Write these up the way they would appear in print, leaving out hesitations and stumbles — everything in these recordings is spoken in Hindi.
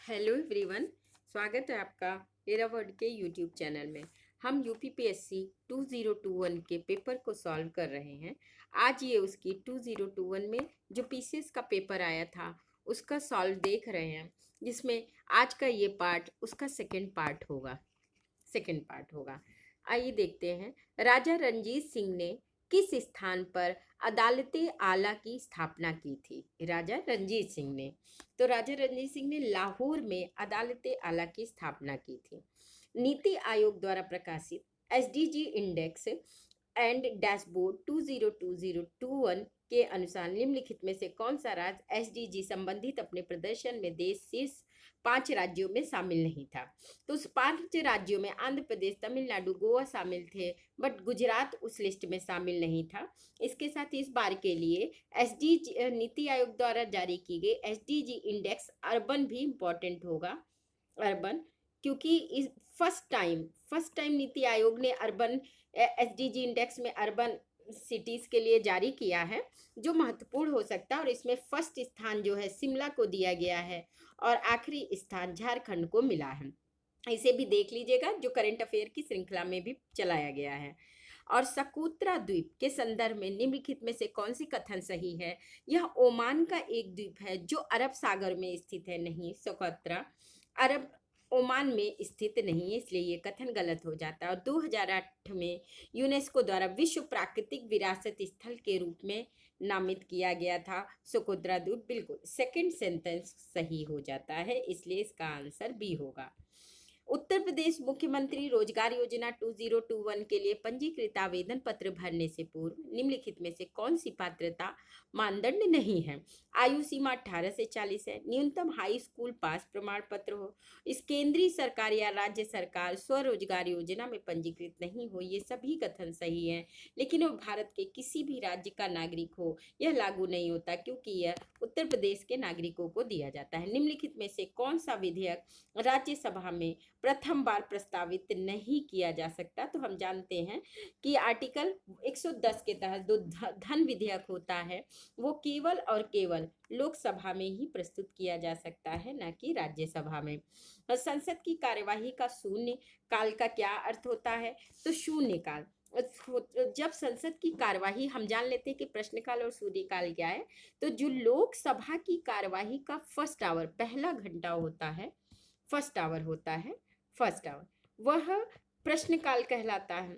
Hello everyone. स्वागत है आपका मेरा वर्ड के यूट्यूब चैनल में। हम यूपीपीएससी 2021 के पेपर को सॉल्व कर रहे हैं। आज ये उसकी 2021 में जो पीसीएस का पेपर आया था उसका सॉल्व देख रहे हैं, जिसमें आज का ये पार्ट उसका सेकंड पार्ट होगा। आइए देखते हैं। राजा रणजीत सिंह ने किस स्थान पर अदालते आला की स्थापना की थी? राजा रणजीत सिंह ने, तो राजा रणजीत सिंह ने लाहौर में अदालते आला की स्थापना की थी। नीति आयोग द्वारा प्रकाशित एसडीजी इंडेक्स एंड डैशबोर्ड 202021 के अनुसार निम्नलिखित में से कौन सा राज्य एसडीजी संबंधित अपने प्रदर्शन में देश शीर्ष 5 राज्यों में शामिल नहीं था? तो उस 5 राज्यों में आंध्र प्रदेश, तमिलनाडु, गोवा शामिल थे, बट गुजरात उस लिस्ट में शामिल नहीं था। इसके साथ इस बार के लिए एसडीजी नीति आयोग द्वारा जारी की गई एसडीजी इंडेक्स अर्बन भी इम्पोर्टेंट होगा। अर्बन, क्योंकि इस फर्स्ट टाइम नीति आयोग ने अर्बन एसडीजी इंडेक्स में अर्बन सिटीज के लिए जारी किया है, जो महत्वपूर्ण हो सकता है। और इसमें फर्स्ट स्थान जो है शिमला को दिया गया है और आखिरी स्थान झारखंड को मिला है। इसे भी देख लीजिएगा, जो करंट अफेयर की श्रृंखला में भी चलाया गया है। और सकोत्रा द्वीप के संदर्भ में निम्नलिखित में से कौन सी कथन सही है? यह ओमान का एक द्वीप है जो अरब सागर में स्थित है। नहीं, सकोत्रा अरब ओमान में स्थित नहीं है, इसलिए ये कथन गलत हो जाता है। और 2008 में यूनेस्को द्वारा विश्व प्राकृतिक विरासत स्थल के रूप में नामित किया गया था सकोत्रा द्वीप। बिल्कुल सेकंड सेंटेंस सही हो जाता है, इसलिए इसका आंसर बी होगा। उत्तर प्रदेश मुख्यमंत्री रोजगार योजना 2021 के लिए पंजीकृत आवेदन पत्र भरने से पूर्व निम्नलिखित में से कौन सी पात्रता मानदंड नहीं है? आयु सीमा 18 से 40 है। न्यूनतम हाई स्कूल पास प्रमाण पत्र हो। इस केंद्रीय सरकार या राज्य सरकार स्वरोजगार योजना में पंजीकृत नहीं हो। ये सभी कथन सही है, लेकिन वो भारत के किसी भी राज्य का नागरिक हो यह लागू नहीं होता, क्योंकि यह उत्तर प्रदेश के नागरिकों को दिया जाता है। निम्नलिखित में से कौन सा विधेयक राज्यसभा में प्रथम बार प्रस्तावित नहीं किया जा सकता? तो हम जानते हैं कि आर्टिकल 110 के तहत जो धन विधेयक होता है वो केवल और केवल लोकसभा में ही प्रस्तुत किया जा सकता है, न कि राज्यसभा में। संसद की कार्यवाही का शून्य काल का क्या अर्थ होता है? तो शून्य काल, जब संसद की कार्यवाही, हम जान लेते हैं कि प्रश्नकाल और शून्यकाल क्या है। तो जो लोकसभा की कार्यवाही का फर्स्ट आवर, पहला घंटा होता है, फर्स्ट आवर वह प्रश्नकाल कहलाता है,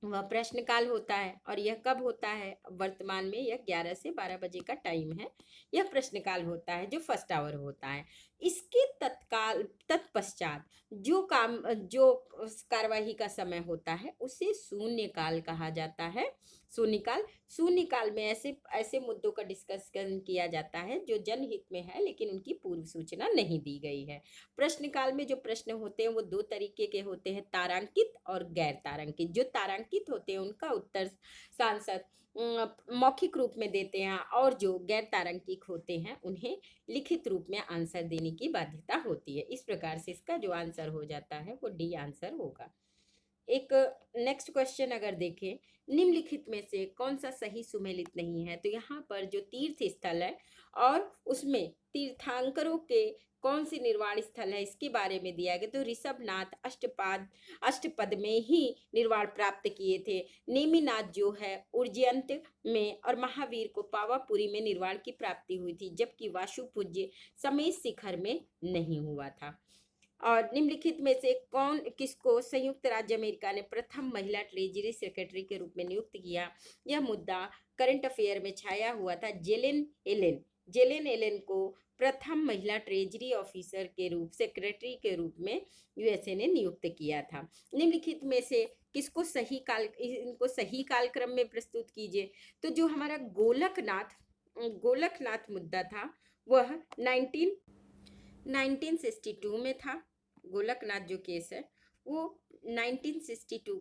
वह प्रश्नकाल होता है। और यह कब होता है? वर्तमान में यह 11 से 12 बजे का टाइम है। यह प्रश्नकाल होता है जो फर्स्ट आवर होता है। इसके तत्पश्चात जो कार्यवाही का समय होता है उसे शून्यकाल कहा जाता है। शून्यकाल में ऐसे मुद्दों का डिस्कशन किया जाता है जो जनहित में है, लेकिन उनकी पूर्व सूचना नहीं दी गई है। प्रश्नकाल में जो प्रश्न होते हैं वो 2 तरीके के होते हैं, तारांकित और गैर तारांकित। जो तारांकित होते हैं उनका उत्तर सांसद मौखिक रूप में देते हैं, और जो गैर तारांकित होते हैं उन्हें लिखित रूप में आंसर देने की बाध्यता होती है। इस प्रकार से इसका जो आंसर हो जाता है वो डी आंसर होगा। एक नेक्स्ट क्वेश्चन अगर देखें, निम्नलिखित में से कौन सा सही सुमेलित नहीं है? तो यहाँ पर जो तीर्थ स्थल है और उसमें तीर्थांकरों के कौन सी निर्वाण स्थल है इसके बारे में दिया गया। तो ऋषभनाथ अष्टपद में ही निर्वाण प्राप्त किए थे। नेमिनाथ जो है उज्जयंत में, और महावीर को पावापुरी में निर्वाण की प्राप्ति हुई थी, जबकि वासु पूज्य समेत शिखर में नहीं हुआ था। और निम्नलिखित में से किसको संयुक्त राज्य अमेरिका ने प्रथम महिला ट्रेजरी सेक्रेटरी के रूप में नियुक्त किया? यह मुद्दा करंट अफेयर में छाया हुआ था। जेलेन एलन को प्रथम महिला ट्रेजरी ऑफिसर के रूप, सेक्रेटरी के रूप में यूएसए ने नियुक्त किया था। निम्नलिखित में से इनको सही कालक्रम में प्रस्तुत कीजिए। तो जो हमारा गोलकनाथ मुद्दा था वह 1962 में था। गोलकनाथ जो केस है वो 1962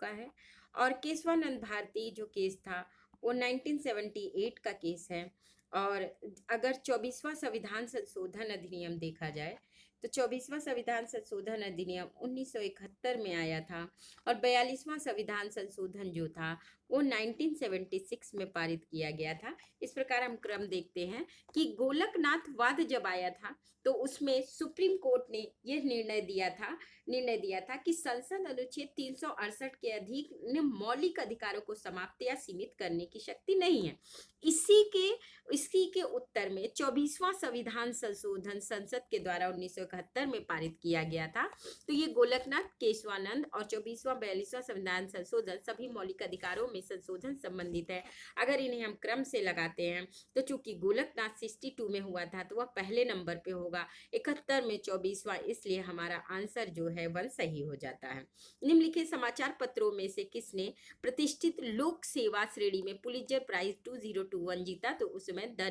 का है। और केशवानंद भारती जो केस था वो 1978 का केस है। और अगर 24वां संविधान संशोधन अधिनियम देखा जाए तो 24वां संविधान संशोधन अधिनियम 1971 में आया था, और 42वां संविधान संशोधन जो था वो 1976 में पारित किया गया था। इस प्रकार हम क्रम देखते हैं कि गोलकनाथ वाद जब आया था तो उसमें सुप्रीम कोर्ट ने यह निर्णय दिया था कि संसद अनुच्छेद 368 के अधीन मौलिक अधिकारों को समाप्त या सीमित करने की शक्ति नहीं है। इसी के उत्तर में 24वां संविधान संशोधन संसद के द्वारा 1971 में पारित किया गया था। तो ये गोलकनाथ, केशवानंद और 24वां 42वां संविधान संशोधन सभी मौलिक अधिकारों में संशोधन संबंधित है। अगर इन्हें हम क्रम से लगाते हैं तो चूंकि गोलकनाथ 62 में हुआ था तो वह पहले नंबर पे होगा, 71 में 24वां, इसलिए हमारा आंसर जो है वह सही हो जाता है। निम्नलिखित समाचार पत्रों में से किसने प्रतिष्ठित लोक सेवा श्रेणी में पुलित्जर प्राइज 2021 जीता? तो उसमें द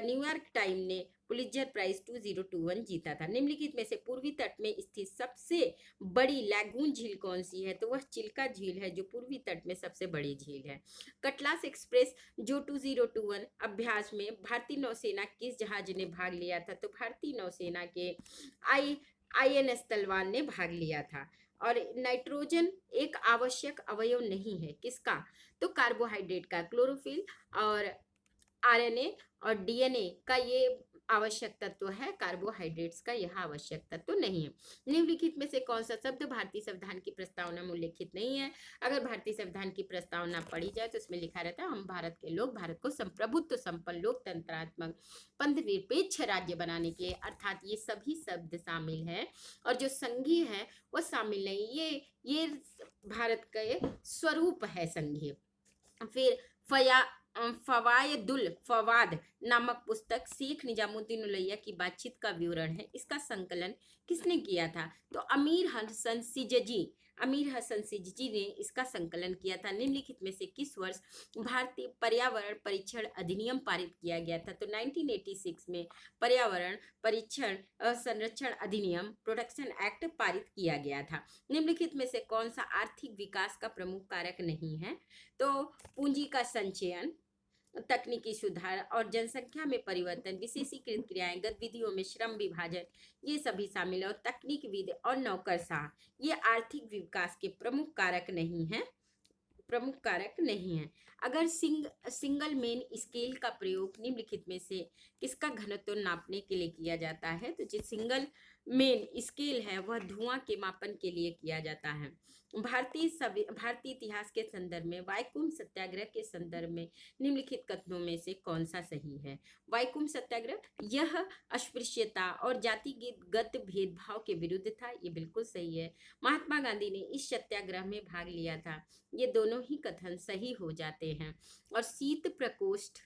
न्यूयॉर्क टाइम ने पुलित्जर प्राइज 2021 जीता था। निम्नलिखित में से पूर्वी तट में स्थित सबसे बड़ी लैगून झील कौन सी है? तो वह चिल्का झील है जो पूर्वी तट में सबसे बड़ी झील है। कटलास एक्सप्रेस जो 2021 अभ्यास में भारतीय नौसेना किस जहाज ने भाग लिया था? तो भारतीय नौसेना के INS तलवार ने भाग लिया था। और नाइट्रोजन एक आवश्यक अवयव नहीं है, किसका? तो कार्बोहाइड्रेट का। क्लोरोफिल और RNA और DNA का ये आवश्यक तत्व है, कार्बोहाइड्रेट्स का यह आवश्यक तत्व नहीं है। निम्नलिखित में से कौन सा शब्द भारतीय संविधान की प्रस्तावना में उल्लेखित नहीं है? अगर भारतीय संविधान की प्रस्तावना पढ़ी जाए तो उसमें लिखा रहता है हम भारत के लोग भारत को संप्रभुत्व संपन्न लोकतंत्रात्मक पंथनिरपेक्ष राज्य बनाने के, अर्थात ये सभी शब्द शामिल है। और जो संघीय है वह शामिल नहीं, ये भारत का स्वरूप है संघीय। फिर फवायदुल फवाद नामक पुस्तक शेख निजामुद्दीन औलैया की बातचीत का विवरण है। इसका संकलन किसने किया था? तो अमीर हसन सिजजी ने इसका संकलन किया था। निम्नलिखित में से किस वर्ष भारतीय पर्यावरण परीक्षण अधिनियम पारित किया गया था? तो 1986 में पर्यावरण परीक्षण संरक्षण अधिनियम प्रोटेक्शन एक्ट पारित किया गया था। निम्नलिखित में से कौन सा आर्थिक विकास का प्रमुख कारक नहीं है? तो पूंजी का संचयन, तकनीकी सुधार और जनसंख्या में परिवर्तन, विशेषीकृत क्रियाएं, गतिविधियों में श्रम विभाजन, ये सभी शामिल है। और तकनीकविद और नौकरशाह ये आर्थिक विकास के प्रमुख कारक नहीं है। अगर सिंगल मेन स्केल का प्रयोग निम्नलिखित में से किसका घनत्व नापने के लिए किया जाता है? तो जो सिंगल मेन स्केल है वह धुआं के मापन के लिए किया जाता है। भारतीय इतिहास के संदर्भ में वाईकुम सत्याग्रह के संदर्भ में निम्नलिखित कथनों में से कौन सा सही है? वाईकुम सत्याग्रह यह अस्पृश्यता और जातिगत भेदभाव के विरुद्ध था, ये बिल्कुल सही है। महात्मा गांधी ने इस सत्याग्रह में भाग लिया था, ये दोनों ही कथन सही हो जाते हैं। और शीत प्रकोष्ठ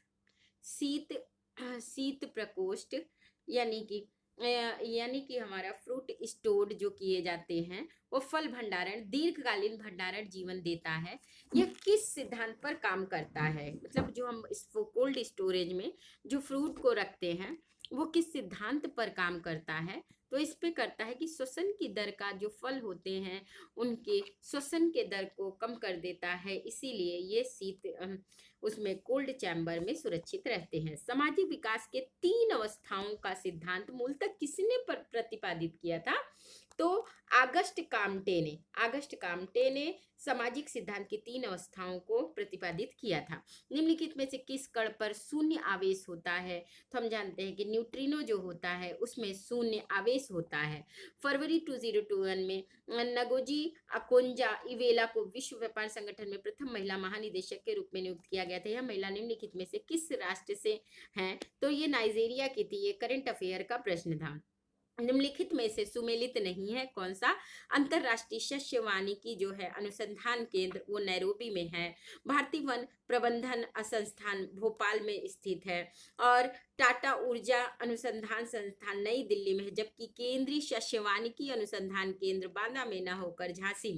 यानी कि हमारा फ्रूट स्टोर जो किए जाते हैं वो फल भंडारण दीर्घकालीन भंडारण जीवन देता है। यह किस सिद्धांत पर काम करता है? मतलब जो हम कोल्ड स्टोरेज में जो फ्रूट को रखते हैं वो किस सिद्धांत पर काम करता है? तो इस पे करता है कि श्वसन की दर का, जो फल होते हैं उनके श्वसन के दर को कम कर देता है, इसीलिए ये उसमें कोल्ड चैम्बर में सुरक्षित रहते हैं। सामाजिक विकास के 3 अवस्थाओं का सिद्धांत मूलतः किसने प्रतिपादित किया था? तो आगस्ट काम्टे ने सामाजिक सिद्धांत की 3 अवस्थाओं को प्रतिपादित किया था। निम्नलिखित में से किस कण पर शून्य आवेश होता है? तो हम जानते हैं कि न्यूट्रिनो जो होता है उसमें शून्य आवेश होता है। फरवरी 2021 में नगोजी ओकोंजो-इवेला को विश्व व्यापार संगठन में प्रथम महिला महानिदेशक के रूप में नियुक्त किया गया था। यह महिला निम्नलिखित में से किस राष्ट्र से हैं? तो ये नाइजीरिया की थी। ये करंट अफेयर का प्रश्न था। निम्नलिखित में से सुमेलित नहीं है कौन सा? अंतरराष्ट्रीय शस्य वानिकी जो है अनुसंधान केंद्र वो नैरोबी में है। भारतीय वन प्रबंधन संस्थान भोपाल में स्थित है। और टाटा ऊर्जा अनुसंधान संस्थान नई दिल्ली में है, जबकि केंद्रीय शस्य वानिकी अनुसंधान केंद्र बांदा में न होकर झांसी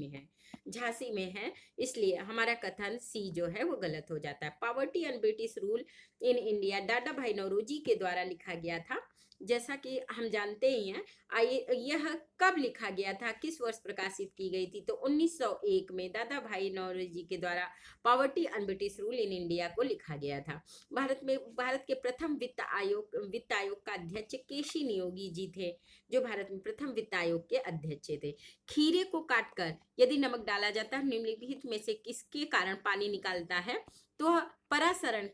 में है। इसलिए हमारा कथन सी जो है वो गलत हो जाता है। Poverty and British rule in India दादा भाई नौरोजी के द्वारा लिखा गया था। जैसा कि हम जानते ही हैं, आइए यह कब लिखा गया था, किस वर्ष प्रकाशित की गई थी? तो 1901 में दादा भाई नौरोजी के द्वारा poverty and British rule in India को लिखा गया था। भारत के प्रथम वित्त आयोग का अध्यक्ष केसी नियोगी जी थे, जो भारत में प्रथम वित्त आयोग के अध्यक्ष थे। खीरे को काटकर यदि नमक डाला जाता है, निम्नलिखित में से किसके कारण पानी निकलता है? तो परासरण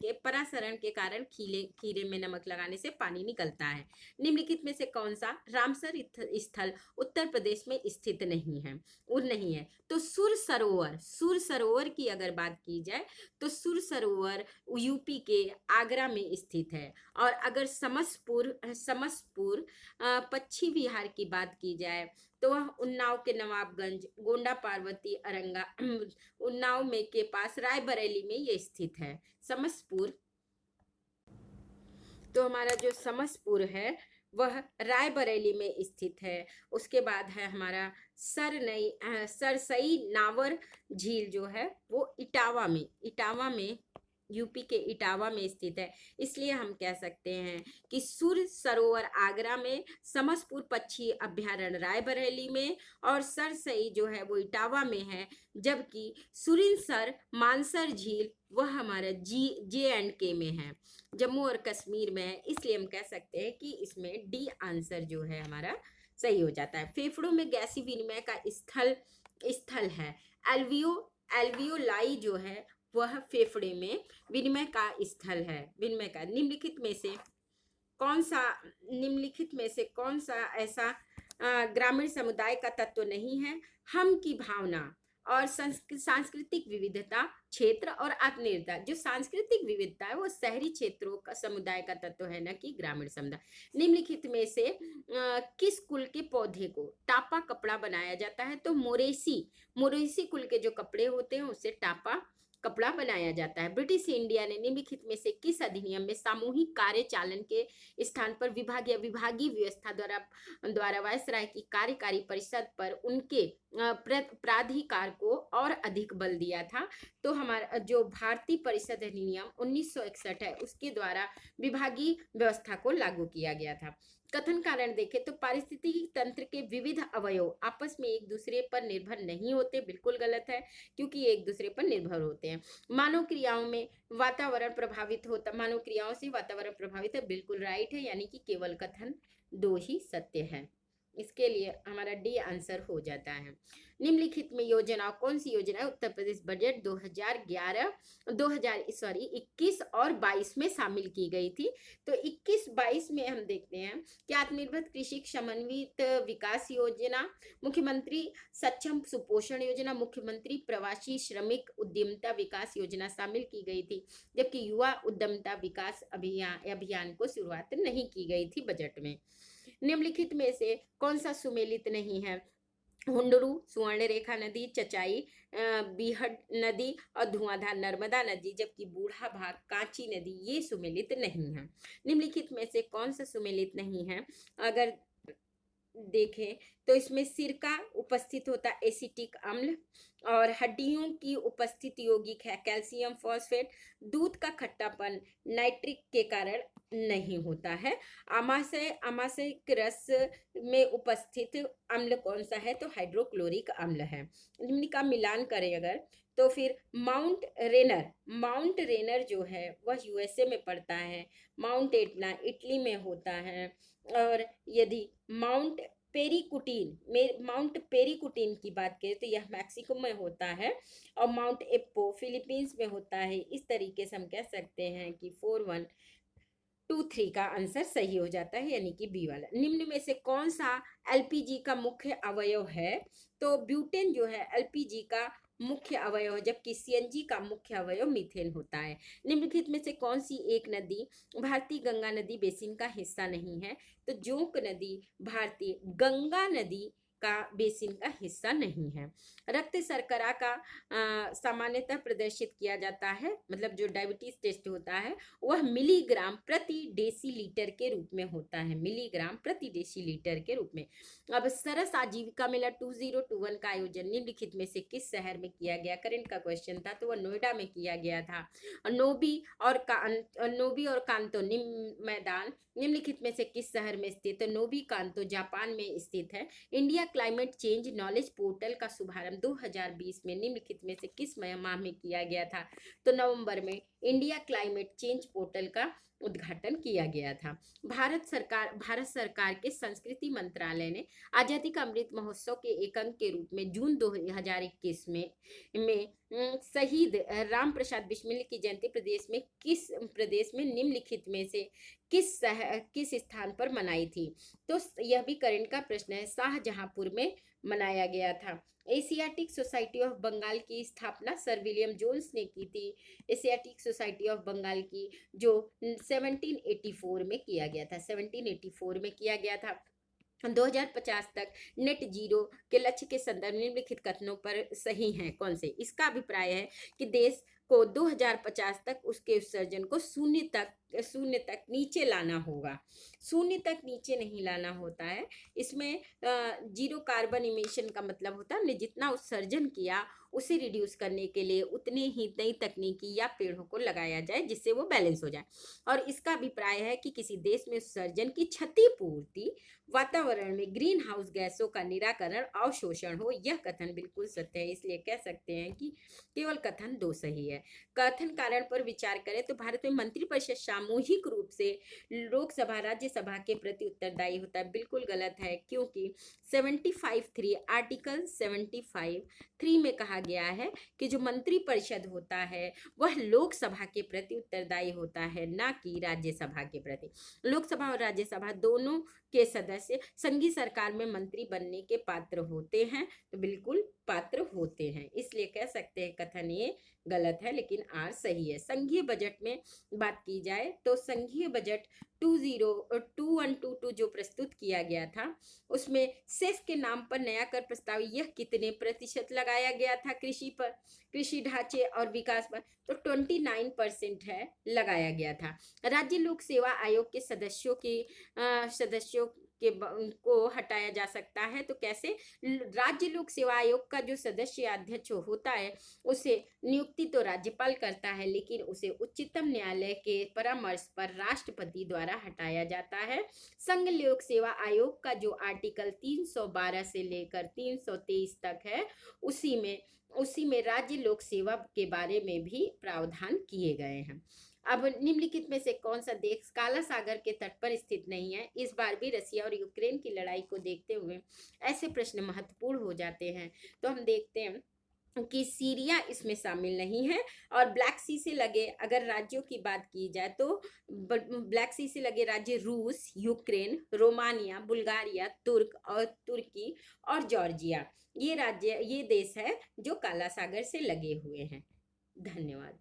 के कारण खीरे में नमक लगाने से पानी निकलता है। निम्नलिखित में से कौन सा रामसर स्थल उत्तर प्रदेश में स्थित नहीं है? नहीं है। तो सुर सरोवर की अगर बात की जाए तो सुर सरोवर यूपी के आगरा में स्थित है। और अगर समसपुर पश्चिम बिहार की बात की जाए तो वह उन्नाव के नवाबगंज, गोंडा पार्वती अरंगा उन्नाव में के पास रायबरेली में ये स्थित है समसपुर। तो हमारा जो समसपुर है वह रायबरेली में स्थित है। उसके बाद है हमारा सरसई नावर झील जो है वो इटावा में यूपी के इटावा में स्थित है। इसलिए हम कह सकते हैं कि सुर सरोवर आगरा में, समसपुर पक्षी अभ्यारण्य रायबरेली में और सरसई जो है वो इटावा में है, जबकि सुरिनसर मानसर झील वह हमारा JNK में है, जम्मू और कश्मीर में है। इसलिए हम कह सकते हैं कि इसमें डी आंसर जो है हमारा सही हो जाता है। फेफड़ों में गैसीय विनिमय का स्थल है एल्वियोलाई जो है वह फेफड़े में विनिमय का स्थल है। निम्नलिखित में से कौन सा ऐसा ग्रामीण समुदाय का तत्व नहीं है? हम की भावना और सांस्कृतिक विविधता, क्षेत्र और आत्मनिर्भरता। जो सांस्कृतिक विविधता है वो शहरी क्षेत्रों का समुदाय का तत्व है, न कि ग्रामीण समुदाय। निम्नलिखित में से किस कुल के पौधे को टापा कपड़ा बनाया जाता है? तो मोरेसी कुल के जो कपड़े होते हैं उससे टापा कपड़ा बनाया जाता है। ब्रिटिश इंडिया ने निम्नलिखित में से किस अधिनियम में सामूहिक कार्य चालन के स्थान पर विभाग या विभागीय व्यवस्था द्वारा वायसराय की कार्यकारी परिषद पर उनके प्राधिकार को और अधिक बल दिया था? तो हमारा जो भारतीय परिषद अधिनियम 1961 है उसके द्वारा विभागीय व्यवस्था को लागू किया गया था। कथन कारण देखें तो पारिस्थितिकी तंत्र के विविध अवयव आपस में एक दूसरे पर निर्भर नहीं होते, बिल्कुल गलत है, क्योंकि एक दूसरे पर निर्भर होते हैं। मानव क्रियाओं से वातावरण प्रभावित है, बिल्कुल राइट है, यानी कि केवल कथन 2 ही सत्य है। इसके लिए हमारा डी आंसर हो जाता है। निम्नलिखित में योजना कौन सी योजना है उत्तर प्रदेश बजट 21 और 22 में शामिल की गई थी? तो 21-22 में हम देखते हैं कि आत्मनिर्भर कृषि समन्वित विकास योजना, मुख्यमंत्री सक्षम सुपोषण योजना, मुख्यमंत्री प्रवासी श्रमिक उद्यमिता विकास योजना शामिल की गई थी, जबकि युवा उद्यमिता विकास अभियान को शुरुआत नहीं की गई थी बजट में। निम्नलिखित में से कौन सा सुमेलित नहीं है? हुंडरू, सुवर्णरेखा नदी, चचाई बीहड़ नदी और धुआंधार नर्मदा नदी, जबकि बूढ़ा भाग कांची नदी ये सुमेलित नहीं है। निम्नलिखित में से कौन सा सुमेलित नहीं है? अगर देखें तो इसमें सिरका उपस्थित होता है, एसिटिक अम्ल, और हड्डियों की उपस्थिति यौगिक है कैल्शियम फॉस्फेट। दूध का खट्टापन नाइट्रिक के कारण नहीं होता है। आमाशय रस में उपस्थित अम्ल कौन सा है? तो हाइड्रोक्लोरिक अम्ल है। निम्न का मिलान करें अगर तो फिर माउंट रेनर जो है वह USA में पड़ता है, माउंट एटना इटली में होता है, और यदि माउंट पेरिकुटीन की बात करें तो यह मैक्सिको में होता है, और माउंट एप्पो फिलीपींस में होता है। इस तरीके से हम कह सकते हैं कि 4123 का आंसर सही हो जाता है, यानी कि बी वाला। निम्न में से कौन सा LPG का मुख्य अवयव है? तो ब्यूटेन जो है LPG का मुख्य अवयव, जबकि CNG का मुख्य अवयव मीथेन होता है। निम्नलिखित में से कौन सी एक नदी भारतीय गंगा नदी बेसिन का हिस्सा नहीं है? तो जोंक नदी भारतीय गंगा नदी का बेसिन का हिस्सा नहीं है। रक्त शर्करा का सामान्यतः प्रदर्शित किया जाता है, मतलब जो डायबिटीज टेस्ट होता है वह मिलीग्राम प्रति डेसीलीटर के रूप में होता है, मिलीग्राम प्रति डेसीलीटर के रूप में। अब सरस आजीविका मेला 2021 का आयोजन निम्नलिखित में से किस शहर में किया गया? करंट का क्वेश्चन था, तो वह नोएडा में किया गया था। नोबी और कांतो मैदान निम्नलिखित में से किस शहर में स्थित है? नोबी कांतो जापान में स्थित है। India climate change knowledge portal का शुभारंभ 2020 में निम्नलिखित में से किस माह में किया गया था? तो नवंबर में इंडिया क्लाइमेट चेंज पोर्टल का उद्घाटन किया गया था। भारत सरकार के संस्कृति मंत्रालय ने आजादी का अमृत महोत्सव के एक अंग के रूप में जून 2021 में शहीद राम प्रसाद बिस्मिल की जयंती प्रदेश में निम्नलिखित में से किस स्थान पर मनाई थी? तो यह भी करंट का प्रश्न है, शाहजहांपुर में मनाया गया था। एशियाटिक सोसाइटी ऑफ बंगाल की स्थापना सर विलियम जोन्स ने की थी। एशियाटिक सोसाइटी ऑफ बंगाल की जो 1784 में किया गया था, 1784 में किया गया था। 2050 तक नेट जीरो के लक्ष्य के संदर्भ निम्नलिखित कथनों पर सही हैं कौन से? इसका अभिप्राय है कि देश को 2050 तक उसके उत्सर्जन को शून्य तक नीचे लाना होगा। शून्य तक नीचे नहीं लाना होता है, इसमें जीरो कार्बन इमिशन का मतलब होता है हमने जितना उत्सर्जन किया उसे रिड्यूस करने के लिए उतनी ही नई तकनीकी या पेड़ों को लगाया जाए जिससे वो बैलेंस हो जाए। और इसका अभिप्राय है कि किसी देश में उत्सर्जन की क्षतिपूर्ति, वातावरण में ग्रीन हाउस गैसों का निराकरण, अवशोषण हो। यह कथन बिल्कुल सत्य है, इसलिए कह सकते हैं कि केवल कथन 2 सही है। कथन कारण पर विचार करें तो भारत में मंत्रिपरिषद सामूहिक रूप से लोकसभा राज्यसभा के प्रति उत्तरदायी होता है। बिल्कुल गलत है, क्योंकि 75(3) आर्टिकल 75(3) में कहा गया है कि जो मंत्रिपरिषद होता है वह लोकसभा के प्रति उत्तरदायी होता है, ना कि राज्यसभा के प्रति। लोकसभा और राज्यसभा दोनों के सदस्य संघीय सरकार में मंत्री बनने के पात्र होते हैं, तो बिल्कुल पात्र होते हैं, इसलिए कह सकते हैं कथन ये गलत है, लेकिन आर सही है। संघीय बजट में बात की जाए तो संघीय बजट 2122 जो प्रस्तुत किया गया था उसमें सेस के नाम पर नया कर प्रस्ताव यह कितने प्रतिशत लगाया गया था? कृषि पर, कृषि ढांचे और विकास पर, तो 29% है लगाया गया था। राज्य लोक सेवा आयोग के सदस्यों को हटाया जा सकता है, तो कैसे? राज्य लोक सेवा आयोग का जो सदस्य अध्यक्ष होता है उसे नियुक्ति तो राज्यपाल करता है, लेकिन उसे उच्चतम न्यायालय के परामर्श पर राष्ट्रपति द्वारा हटाया जाता है। संघ लोक सेवा आयोग का जो आर्टिकल 312 से लेकर 323 तक है उसी में राज्य लोक सेवा के बारे में भी प्रावधान किए गए हैं। अब निम्नलिखित में से कौन सा देश काला सागर के तट पर स्थित नहीं है? इस बार भी रसिया और यूक्रेन की लड़ाई को देखते हुए ऐसे प्रश्न महत्वपूर्ण हो जाते हैं। तो हम देखते हैं कि सीरिया इसमें शामिल नहीं है, और ब्लैक सी से लगे अगर राज्यों की बात की जाए तो ब्लैक सी से लगे राज्य रूस, यूक्रेन, रोमानिया, बुल्गारिया, तुर्की और जॉर्जिया, ये देश है जो काला सागर से लगे हुए हैं। धन्यवाद।